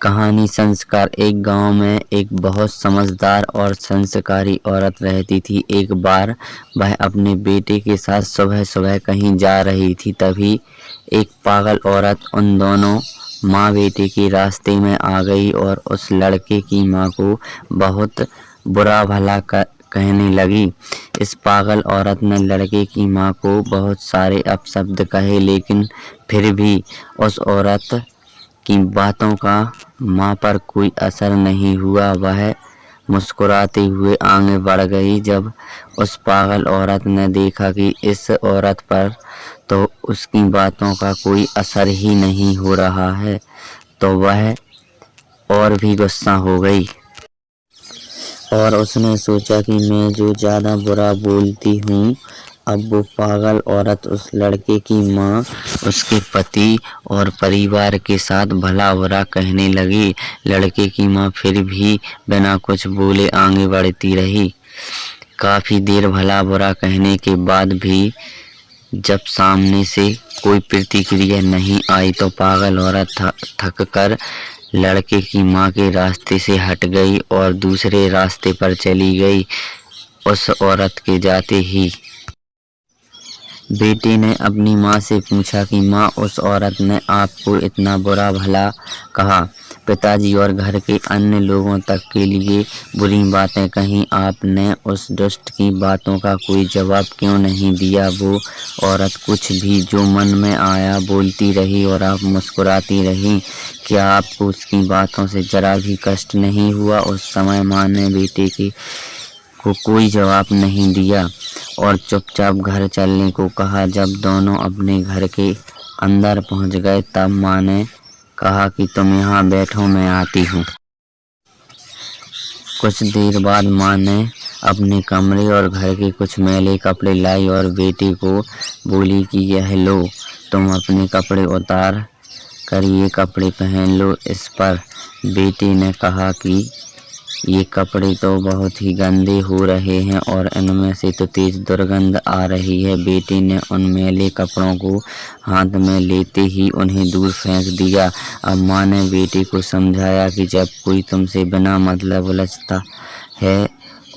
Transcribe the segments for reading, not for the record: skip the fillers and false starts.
कहानी संस्कार। एक गांव में एक बहुत समझदार और संस्कारी औरत रहती थी। एक बार वह अपने बेटे के साथ सुबह सुबह कहीं जा रही थी। तभी एक पागल औरत उन दोनों माँ बेटे के रास्ते में आ गई और उस लड़के की माँ को बहुत बुरा भला कहने लगी। इस पागल औरत ने लड़के की माँ को बहुत सारे अपशब्द कहे, लेकिन फिर भी उस औरत की बातों का माँ पर कोई असर नहीं हुआ। वह मुस्कुराते हुए आगे बढ़ गई। जब उस पागल औरत ने देखा कि इस औरत पर तो उसकी बातों का कोई असर ही नहीं हो रहा है, तो वह और भी गुस्सा हो गई और उसने सोचा कि मैं जो ज़्यादा बुरा बोलती हूँ। अब वो पागल औरत उस लड़के की माँ, उसके पति और परिवार के साथ भला बुरा कहने लगी। लड़के की माँ फिर भी बिना कुछ बोले आगे बढ़ती रही। काफ़ी देर भला बुरा कहने के बाद भी जब सामने से कोई प्रतिक्रिया नहीं आई, तो पागल औरत थक कर लड़के की माँ के रास्ते से हट गई और दूसरे रास्ते पर चली गई। उस औरत के जाते ही बेटे ने अपनी माँ से पूछा कि माँ, उस औरत ने आपको इतना बुरा भला कहा, पिताजी और घर के अन्य लोगों तक के लिए बुरी बातें कहीं, आपने उस दुष्ट की बातों का कोई जवाब क्यों नहीं दिया? वो औरत कुछ भी जो मन में आया बोलती रही और आप मुस्कुराती रही। क्या आपको उसकी बातों से जरा भी कष्ट नहीं हुआ? उस समय माँ ने बेटे को कोई जवाब नहीं दिया और चुपचाप घर चलने को कहा। जब दोनों अपने घर के अंदर पहुंच गए, तब माँ ने कहा कि तुम यहाँ बैठो, मैं आती हूँ। कुछ देर बाद माँ ने अपने कमरे और घर के कुछ मैले कपड़े लाई और बेटे को बोली कि यह लो, तुम अपने कपड़े उतार कर ये कपड़े पहन लो। इस पर बेटे ने कहा कि ये कपड़े तो बहुत ही गंदे हो रहे हैं और इनमें से तो तेज दुर्गंध आ रही है। बेटे ने उन मैले कपड़ों को हाथ में लेते ही उन्हें दूर फेंक दिया। अब माँ ने बेटे को समझाया कि जब कोई तुमसे बिना मतलब उलझता है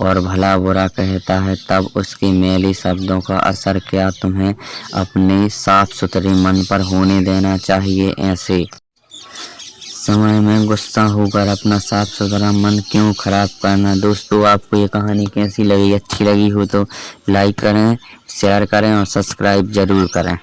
और भला बुरा कहता है, तब उसके मैले शब्दों का असर क्या तुम्हें अपने साफ सुथरे मन पर होने देना चाहिए? ऐसे समय में गुस्सा होकर अपना साफ सुथरा मन क्यों खराब करना। दोस्तों, आपको ये कहानी कैसी लगी? अच्छी लगी हो तो लाइक करें, शेयर करें और सब्सक्राइब जरूर करें।